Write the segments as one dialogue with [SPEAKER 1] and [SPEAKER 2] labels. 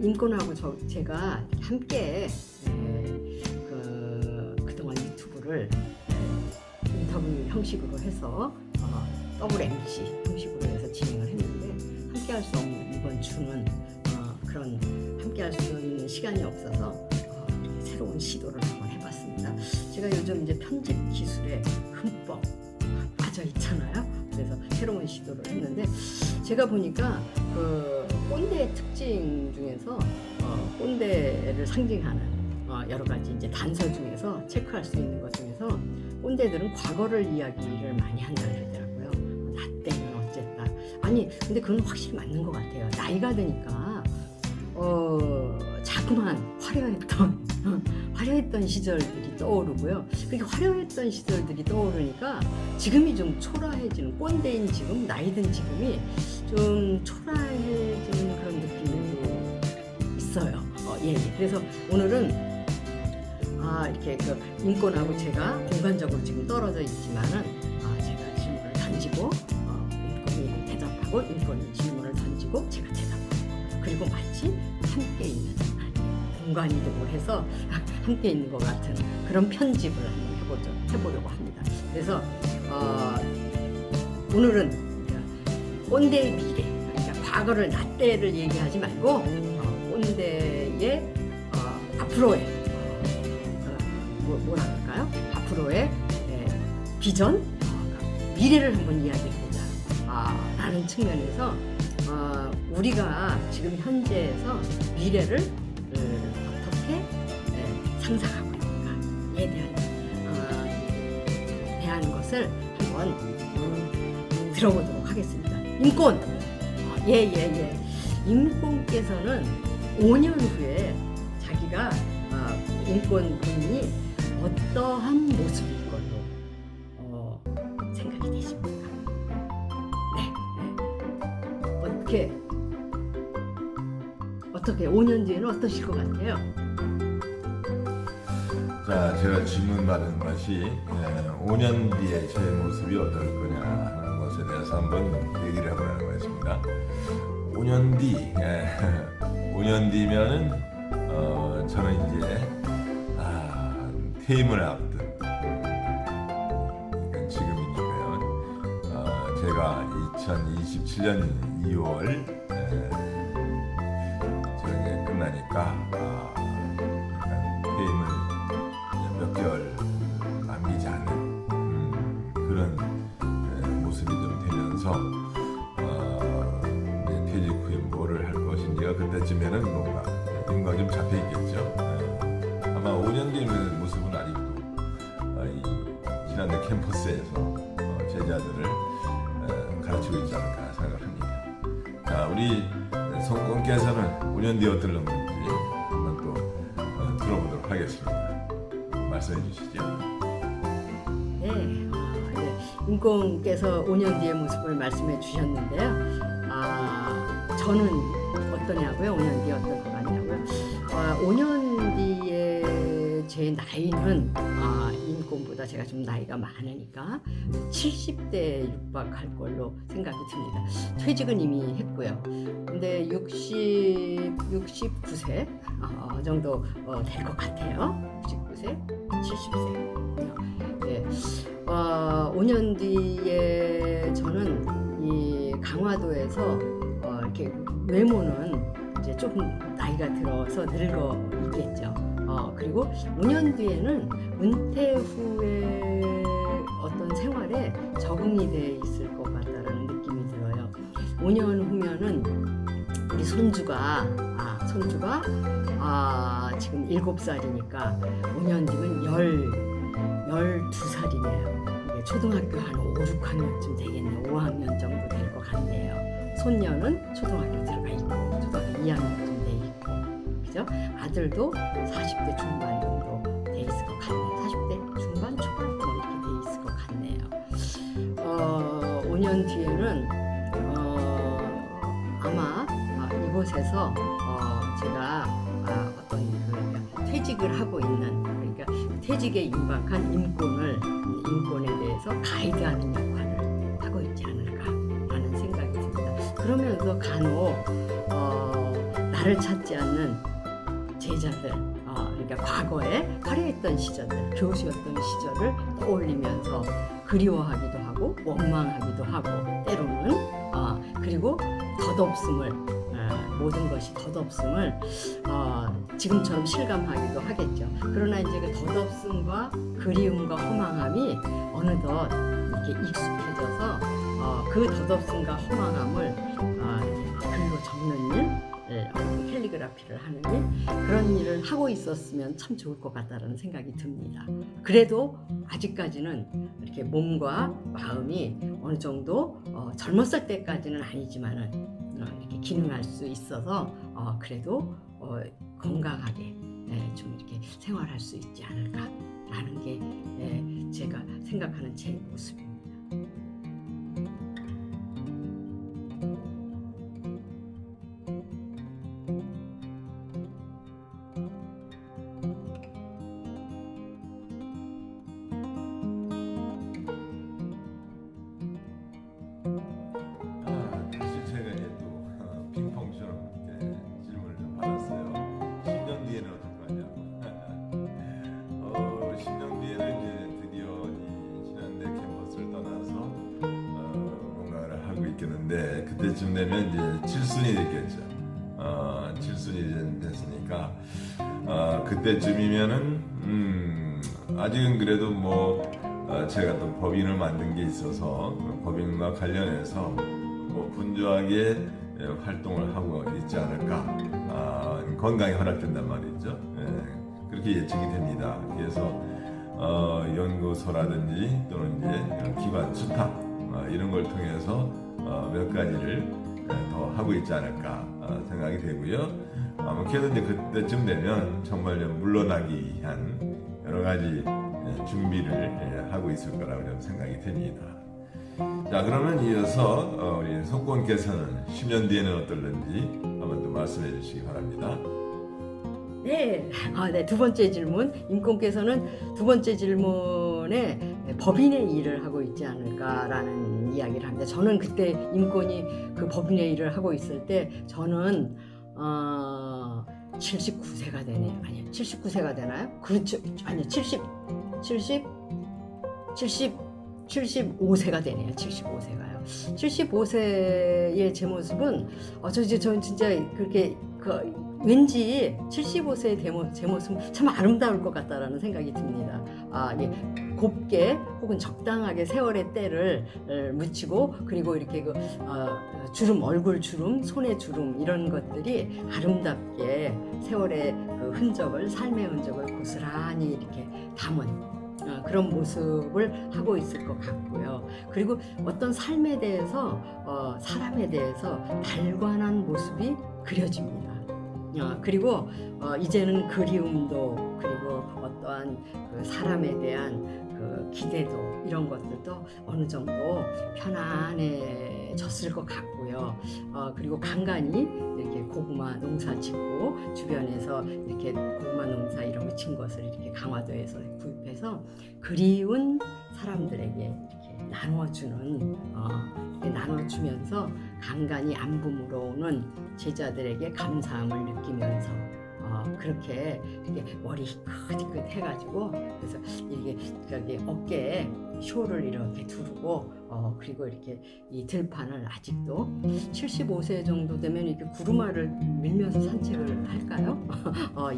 [SPEAKER 1] 인권하고 제가 함께 그동안 유튜브를 인터뷰 형식으로 해서 더블 MC 형식으로 해서 진행을 했는데 함께 할 수 없는 이번 주는 그런 함께 할 수 있는 시간이 없어서 새로운 시도를 한번 해봤습니다. 제가 요즘 이제 편집 기술에 흠뻑 빠져 있잖아요. 그래서 새로운 시도를 했는데 제가 보니까 그 꼰대의 특징 중에서 꼰대를 상징하는 여러 가지 이제 단서 중에서 체크할 수 있는 것 중에서 꼰대들은 과거를 이야기를 많이 한다 그러더라고요. 나 때는 어쨌다. 아니 근데 그건 확실히 맞는 것 같아요. 나이가 드니까 자꾸만 화려했던 시절들이 떠오르고요. 그렇게 화려했던 시절들이 떠오르니까 지금이 좀 초라해지는, 꼰대인 지금, 나이 든 지금이 좀 초라해지는 그런 느낌도 있어요. 그래서 오늘은 이렇게 인권하고 제가 공간적으로 지금 떨어져 있지만은 제가 질문을 던지고 인권이 대답하고 인권이 질문을 던지고 제가 대답하고 그리고 마치 함께 있는 공간이동을 해서 함께 있는 것 같은 그런 편집을 한번 해보려고 합니다. 그래서 오늘은 꼰대의 미래, 그러니까 과거를 나때를 얘기하지 말고 꼰대의 앞으로의 뭐라 그럴까요? 앞으로의 비전, 미래를 한번 이야기해보자 라는 측면에서 우리가 지금 현재에서 미래를 어떻게 상상하고 있는가에 대한 것을 한번 들어보도록 하겠습니다. 인권! 인권께서는 5년 후에 자기가 인권 군인이 어떠한 모습일 걸로 생각이 되십니까? 어떻게 5년 뒤에는 어떠실 것 같아요?
[SPEAKER 2] 자, 제가 질문 받은 것이 5년 뒤에 제 모습이 어떨 거냐 하는 것에 대해서 한번 얘기를 해보려는 거였습니다. 5년 뒤, 5년 뒤면은 저는 이제 퇴임을 앞둔, 그러니까 지금이니까요. 제가 2027년 2월 저녁에 끝나니까 퇴임을 몇 개월 남기지 않은 그런 모습이 좀 되면서 이제 퇴직 후에 뭐를 할 것인지가 그때쯤에는 뭔가 인과가 좀 잡혀 있겠죠. 아마 5년 뒤의 모습은 아직도 이 지난해 캠퍼스에서 제자들을 가르치고 있지 않을까 생각합니다. 자, 우리 성권께서는 5년 뒤에 어떨 건지 한번 또 들어보도록 하겠습니다. 말씀해 주시죠.
[SPEAKER 1] 인권께서 5년 뒤의 모습을 말씀해 주셨는데요. 저는 어떠냐고요? 5년 뒤에 어떨 것 같냐고요? 5년 뒤에 제 나이는 인권보다 제가 좀 나이가 많으니까 70대에 육박할 걸로 생각이 듭니다. 퇴직은 이미 했고요. 근데 69세 정도 될 것 같아요. 69세, 70세. 5년 뒤에 저는 이 강화도에서 이렇게 외모는 이제 조금 나이가 들어서 늙어 있겠죠. 그리고 5년 뒤에는 은퇴 후에 어떤 생활에 적응이 돼 있을 것 같다라는 느낌이 들어요. 5년 후면은 우리 손주가 지금 7살이니까 5년 뒤면 12살이네요. 초등학교 한 5, 6학년쯤 되겠네요. 5학년 정도 될 것 같네요. 손녀는 초등학교 들어가 있고 초등학교 2학년쯤 돼 있고, 그죠? 아들도 40대 중반 정도 돼 있을 것 같네요. 40대 중반 초반 이렇게 돼 있을 것 같네요. 5년 뒤에는 아마 이곳에서 제가 어떤 퇴직을 하고 있는, 그러니까 퇴직에 임박한 인권에 대해서 가이드하는 역할을 하고 있지 않을까라는 생각이 듭니다. 그러면서 간혹 나를 찾지 않는 제자들, 그러니까 과거에 화려했던 시절들, 교수였던 시절을 떠올리면서 그리워하기도 하고 원망하기도 하고 때로는 그리고 덧없음을 모든 것이 덧없음을 지금처럼 실감하기도 하겠죠. 그러나 이제 그 덧없음과 그리움과 허망함이 어느덧 이렇게 익숙해져서 그 덧없음과 허망함을 글로 적는 일, 캘리그라피를 하는 일, 그런 일을 하고 있었으면 참 좋을 것 같다는 생각이 듭니다. 그래도 아직까지는 이렇게 몸과 마음이 어느 정도 젊었을 때까지는 아니지만은 이렇게 기능할 수 있어서 그래도 건강하게 좀 이렇게 생활할 수 있지 않을까라는 게 제가 생각하는 제 모습입니다.
[SPEAKER 2] 사실 제가 또 핑퐁처럼 이렇게 질문을 좀 받았어요. 10년 뒤에는 어떨 거냐고. 10년 뒤에는 이제 드디어 이 신한대 캠퍼스를 떠나서 뭔가를 하고 있겠는데, 그때쯤 되면 이제 7순이 됐겠죠. 7순이 됐으니까 그때쯤이면은 아직은 그래도 뭐 제가 또 법인을 만든 게 있어서 법인과 관련해서 뭐 분주하게 활동을 하고 있지 않을까. 건강이 허락된단 말이죠. 그렇게 예측이 됩니다. 그래서 연구소라든지 또는 이제 기관 수탁 이런 걸 통해서 몇 가지를 더 하고 있지 않을까 생각이 되고요. 아무래도 이제 그때쯤 되면 정말 물러나기 위한 여러 가지 준비를 하고 있을 거라고 저는 생각이 됩니다. 자, 그러면 이어서 우리 손권께서는 10년 뒤에는 어떨는지 한번 또 말씀해 주시기 바랍니다.
[SPEAKER 1] 네, 두 번째 질문. 임콩께서는 두 번째 질문에 법인의 일을 하고 있지 않을까라는 이야기를 합니다. 저는 그때 임콩이 그 법인의 일을 하고 있을 때 저는 79세가 되네요. 아니요, 79세가 되나요? 그렇죠. 아니요, 75세가 되네요. 75세가요. 75세의 제 모습은 저는 진짜 그렇게 왠지 75세의 제 모습은 참 아름다울 것 같다라는 생각이 듭니다. 곱게 혹은 적당하게 세월의 때를 묻히고, 그리고 이렇게 주름, 얼굴 주름, 손의 주름 이런 것들이 아름답게 세월의 흔적을, 삶의 흔적을 고스란히 이렇게 담은 그런 모습을 하고 있을 것 같고요. 그리고 어떤 삶에 대해서 사람에 대해서 달관한 모습이 그려집니다. 그리고 이제는 그리움도, 그리고 어떠한 그 사람에 대한 그 기대도, 이런 것들도 어느 정도 편안해졌을 것 같고요. 그리고 간간히 이렇게 고구마 농사 짓고 주변에서 이렇게 고구마 농사 이런 거 진 것을 이렇게 강화도에서 구입해서 그리운 사람들에게 이렇게 나눠주면서 간간히 안부물어 오는 제자들에게 감사함을 느끼면서 그렇게 머리 희끗희끗 해가지고, 그래서 이렇게 어깨에 쇼를 이렇게 두르고 그리고 이렇게 이 들판을 아직도 75세 정도 되면 이렇게 구루마를 밀면서 산책을 할까요?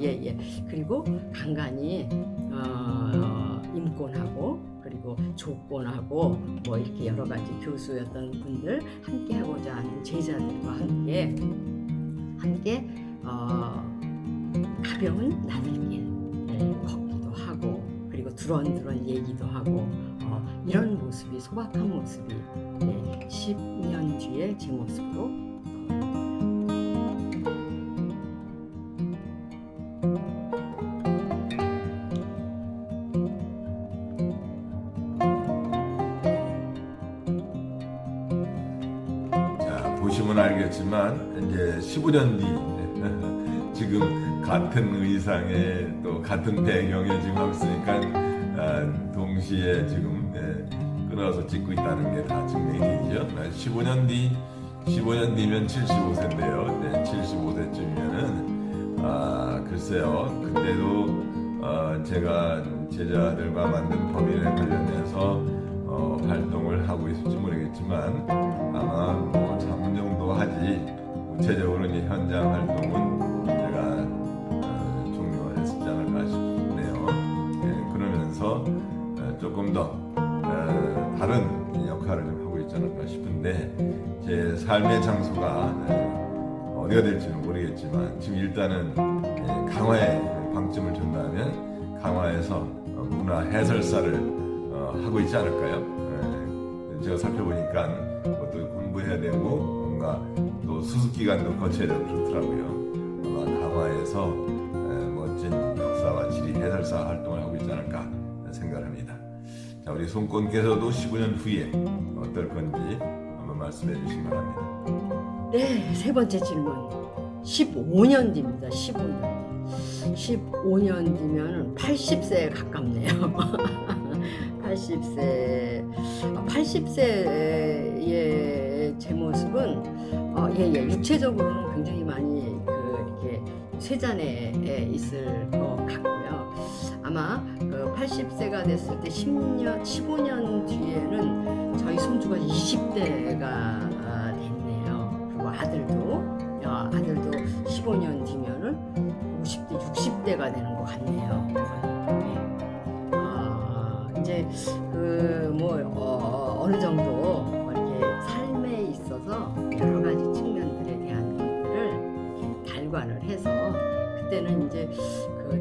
[SPEAKER 1] 예. 그리고 간간히 임권하고 그리고 조건하고 뭐 이렇게 여러 가지 교수였던 분들 함께 하고자 하는 제자들과 함께 가벼운 나들길 걷기도 하고, 그리고 두런두런 얘기도 하고 이런 모습이, 소박한 모습이 10년 뒤에 제 모습으로
[SPEAKER 2] 보시면 알겠지만 이제 15년 뒤 지금 같은 의상에 또 같은 배경에 지금 하고 있으니까 동시에 지금 끊어서 찍고 있다는 게 다 증명이죠. 15년 뒤 15년 뒤면 75세인데요. 네, 75세쯤이면은 글쎄요. 그때도 제가 제자들과 만든 법인에 관련해서 활동을 하고 있을지 모르겠지만 아마 뭐 잠정도 하지 구체적으로 이제 현장 활동은 제가 종료했지 않을까 싶네요. 예, 그러면서 조금 더 다른 역할을 좀 하고 있지 않을까 싶은데 제 삶의 장소가 어디가 될지는 모르겠지만 지금 일단은 강화에 방점을 둔다면 강화에서 문화 해설사를 하고 있지 않을까요? 제가 살펴보니까 그것도 공부해야 되고 뭔가 또 수습 기간도 거쳐야 되고 그렇더라고요. 아마 강화에서 멋진 역사와 지리 해설사 활동을 하고 있지 않을까 생각을 합니다. 자, 우리 손권께서도 15년 후에 어떨 건지 한번 말씀해 주시기 바랍니다.
[SPEAKER 1] 네, 세 번째 질문. 15년 뒤입니다. 15년. 15년 뒤면 80세에 가깝네요. 80세의 제 모습은 육체적으로는 굉장히 많이 이렇게 쇠잔에 있을 것 같고요. 아마 80세가 됐을 때 15년 뒤에는 저희 손주가 20대가 됐네요. 그리고 아들도 15년 뒤면은 50대, 60대가 되는 것 같네요. 이제 어느 정도 이렇게 삶에 있어서 여러 가지 측면들에 대한 것들을 이렇게 발관을 해서 그때는 이제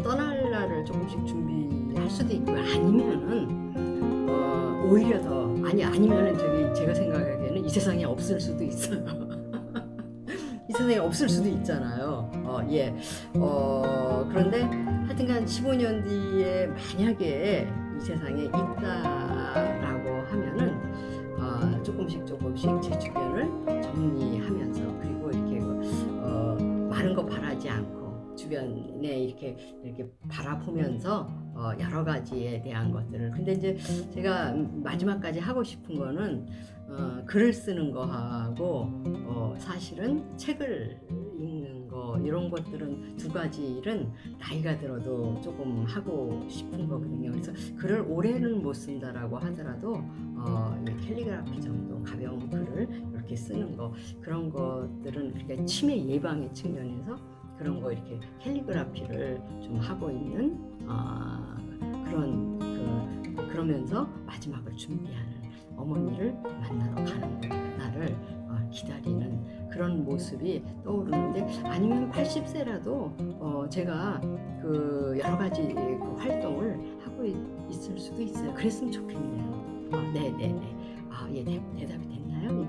[SPEAKER 1] 떠날 날을 조금씩 준비할 수도 있고요. 아니면은 오히려 더 아니면은 제가 생각하기에는 이 세상에 없을 수도 있어요. 이 세상에 없을 수도 있잖아요. 그런데 하여튼간 15년 뒤에 만약에 이 세상에 있다라고 하면은 조금씩 제 주변을 정리하면서 그리고 이렇게 많은 거 바라지 않고 주변에 이렇게 바라보면서 여러 가지에 대한 것들을 근데 이제 제가 마지막까지 하고 싶은 거는 글을 쓰는 거하고 사실은 책을 읽는 거 이런 것들은 두 가지는 나이가 들어도 조금 하고 싶은 거거든요. 그래서 글을 오래는 못 쓴다라고 하더라도 캘리그라피 정도 가벼운 글을 이렇게 쓰는 거 그런 것들은 그러니까 치매 예방의 측면에서 그런 거 이렇게 캘리그라피를 좀 하고 있는 그러면서 마지막을 준비하는 어머니를 만나러 가는 날을 기다리는 그런 모습이 떠오르는데 아니면 80세라도 제가 여러 가지 활동을 하고 있을 수도 있어요. 그랬으면 좋겠네요. 네네네. 대답이 됐나요?